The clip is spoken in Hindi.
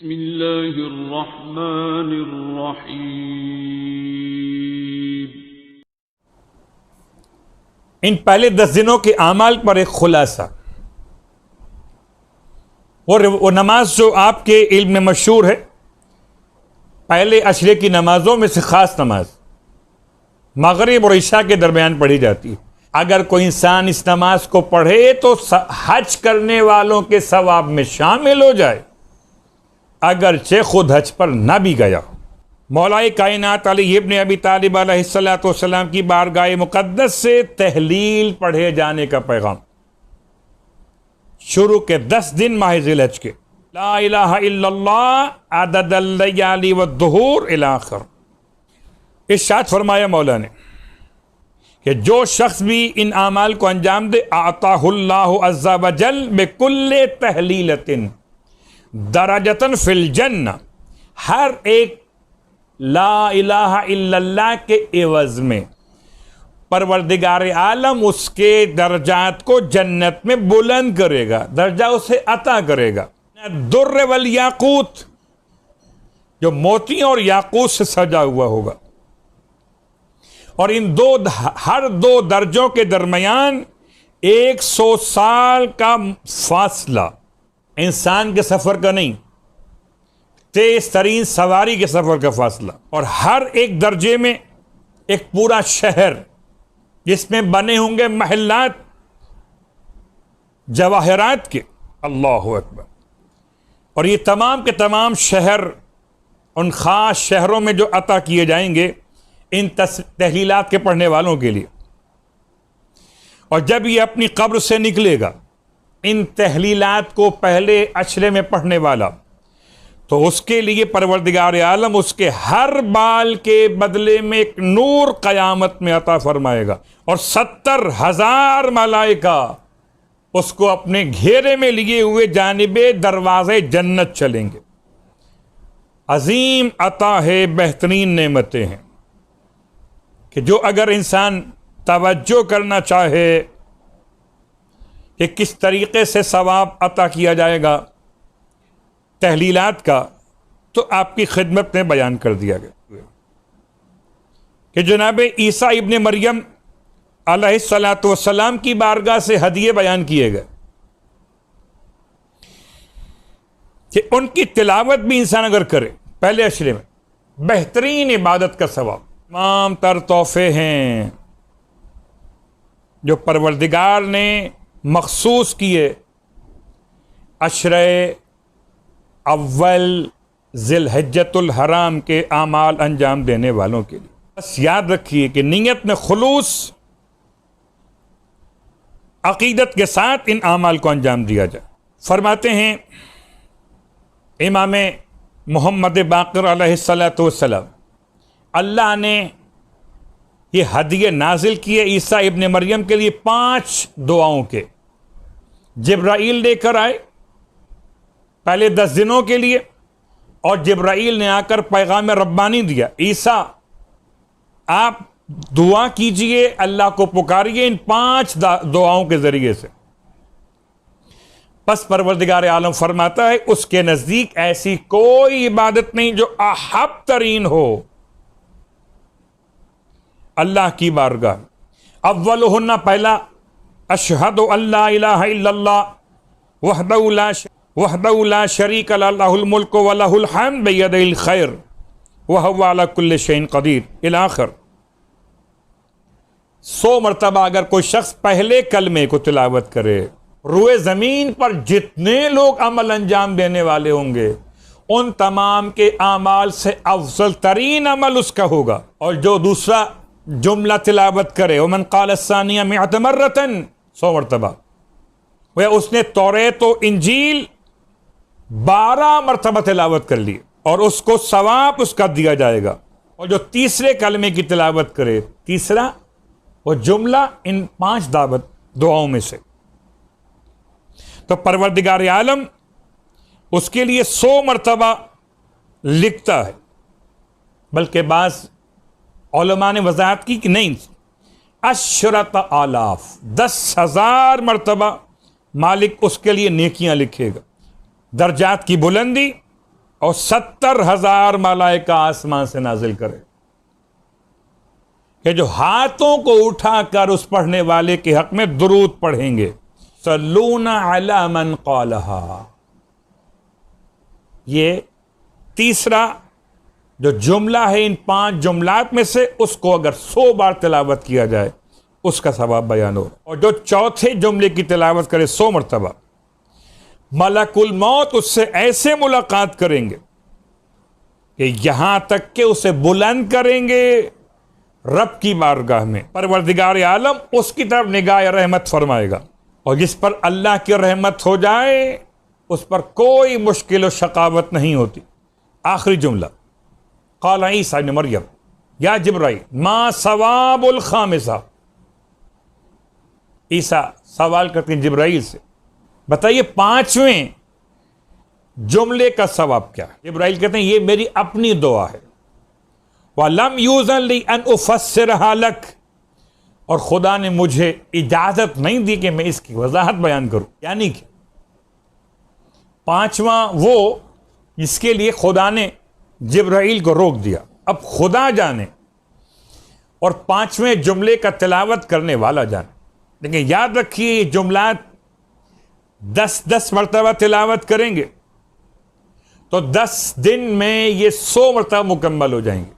बिस्मिल्लाहिर्रहमानिर्रहीम। इन पहले 10 दिनों के आमाल पर एक खुलासा। वो नमाज जो आपके इल्म में मशहूर है, पहले अशरे की नमाजों में से खास नमाज मगरिब और इशा के दरमियान पढ़ी जाती है। अगर कोई इंसान इस नमाज को पढ़े तो हज करने वालों के सवाब में शामिल हो जाए, अगरचे खुद हज पर न भी गया। मौलाए कायनात अली इब्न अबी तालिब अलैहिस्सलाम की बारगाह मुक़द्दस से तहलील पढ़े जाने का पैगाम शुरू के 10 दिन माह ज़िलहज के, ला इलाहा इल्लल्लाह अददल लयाली वद्दुहूर इला आखिर। इरशाद फरमाया मौला ने कि जो शख्स भी इन आमाल को अंजाम दे, आताहुल्लाहु अज़्ज़ा वजल बिकुल्ले तहलीलतिन दरजतन फिल जन्नह, हर एक ला इलाहा इल्लल्लाह के एवज में परवरदिगार आलम उसके दर्जात को जन्नत में बुलंद करेगा, दर्जा उसे अता करेगा। दुर्र वल याकूत, जो मोतियों और याकूत से सजा हुआ होगा, और इन हर दो दर्जों के दरमियान 100 साल का फासला, इंसान के सफर का नहीं, तेज तरीन सवारी के सफर का फासला। और हर एक दर्जे में एक पूरा शहर जिसमें बने होंगे महल्लात जवाहरात के, अल्लाहु अकबर। और ये तमाम के तमाम शहर उन खास शहरों में जो अता किए जाएंगे इन तहलीलात के पढ़ने वालों के लिए। और जब ये अपनी कब्र से निकलेगा इन तहलीलात को पहले अशरे में पढ़ने वाला, तो उसके लिए परवरदिगार आलम उसके हर बाल के बदले में एक नूर क़यामत में अता फरमाएगा, और 70,000 मलाइका उसको अपने घेरे में लिए हुए जानिबे दरवाजे जन्नत चलेंगे। अजीम अता है, बेहतरीन नेमतें हैं कि जो अगर इंसान तवज्जो करना चाहे कि किस तरीके से सवाब अता किया जाएगा तहलीलात का, तो आपकी खिदमत में बयान कर दिया गया कि जनाब ईसा इब्ने मरियम अलैहिस्सलातु वस्सलाम की बारगाह से हदिये बयान किए गए कि उनकी तिलावत भी इंसान अगर करे पहले अशरे में, बेहतरीन इबादत का सवाब। तमाम तर तोहफे हैं जो परवरदिगार ने मखसूस किए अशरे अव्वल ज़िलहिज्जतुल हराम के आमाल अंजाम देने वालों के लिए। बस याद रखिए कि नीयत में खुलूस, अकीदत के साथ इन आमाल को अंजाम दिया जाए। फरमाते हैं इमाम मोहम्मद बाक़िर अलैहिस्सलातु वस्सलाम, अल्लाह ने ये हदिये नाजिल किए ईसा इब्ने मरियम के लिए 5 दुआओं के। जिब्राईल लेकर आए पहले 10 दिनों के लिए, और जिब्राईल ने आकर पैगाम रब्बानी दिया, ईसा आप दुआ कीजिए, अल्लाह को पुकारिए इन 5 दुआओं के जरिए से। बस परवरदिगार आलम फरमाता है उसके नजदीक ऐसी कोई इबादत नहीं जो अहब तरीन हो अल्लाह की बारगाह। अव्वलुहुन्ना, पहला, अशहदु अल्ला इलाहा इल्लल्लाह वहदहु ला शरीक लहुल मुल्क व लहुल हम्द बियदिल खैर व हुवा अला कुल्लि शैइन कदीर इला आखिर। 100 मरतबा अगर कोई शख्स पहले कलमे को तिलावत करे, रुए ज़मीन पर जितने लोग अमल अंजाम देने वाले होंगे उन तमाम के आमाल से अफजल तरीन अमल उसका होगा। और जो दूसरा जुमला तिलावत करे, वमन क़ाल अस्सानिया मिअत मर्रतन, 100 मरतबा, वह उसने तौरेत व इंजील 12 मरतबा तिलावत कर ली और उसको सवाब उसका दिया जाएगा। और जो तीसरे कलमे की तिलावत करे, तीसरा वो जुमला इन 5 दावत दुआओं में से, तो परवरदिगार आलम उसके लिए 100 मरतबा लिखता है। बल्कि बाज़ उलमा ने वजाहत की कि नहीं, अशरत आलाफ, 10,000 मरतबा मालिक उसके लिए नेकियां लिखेगा। दर्जात की बुलंदी और 70,000 मलाइका आसमान से नाजिल करे कि जो हाथों को उठाकर उस पढ़ने वाले के हक में दुरूद पढ़ेंगे। सल्लूना अला मन क़ालहा। ये तीसरा जो जुमला है इन 5 जुमलात में से, उसको अगर 100 बार तिलावत किया जाए उसका सवाब बयान हो। और जो चौथे जुमले की तिलावत करे 100 मरतबा, मलकुल मौत उससे ऐसे मुलाकात करेंगे कि यहां तक कि उसे बुलंद करेंगे रब की बारगाह में। परवरदिगार आलम उसकी तरफ निगाह रहमत फरमाएगा, और जिस पर अल्लाह की रहमत हो जाए उस पर कोई मुश्किल और शकावत नहीं होती। आखिरी जुमला, क़ाल ईसा इब्न मरियम या जिब्राइल मा सवाबुल खामिसा। ईसा सवाल करते हैं जिब्राइल से, बताइए 5वें जुमले का सवाब क्या है। जिब्राइल कहते हैं ये मेरी अपनी दुआ है। वलम यूज़न ली अन उफ़स्सिरहा लक, और खुदा ने मुझे इजाजत नहीं दी कि मैं इसकी वजाहत बयान करूं। यानी कि 5वां वो इसके लिए खुदा ने जिब्राइल को रोक दिया। अब खुदा जाने और 5वें जुमले का तिलावत करने वाला जाने। लेकिन याद रखिए ये जुमलात 10-10 मरतबा तिलावत करेंगे तो 10 दिन में ये 100 मरतबा मुकम्मल हो जाएंगे।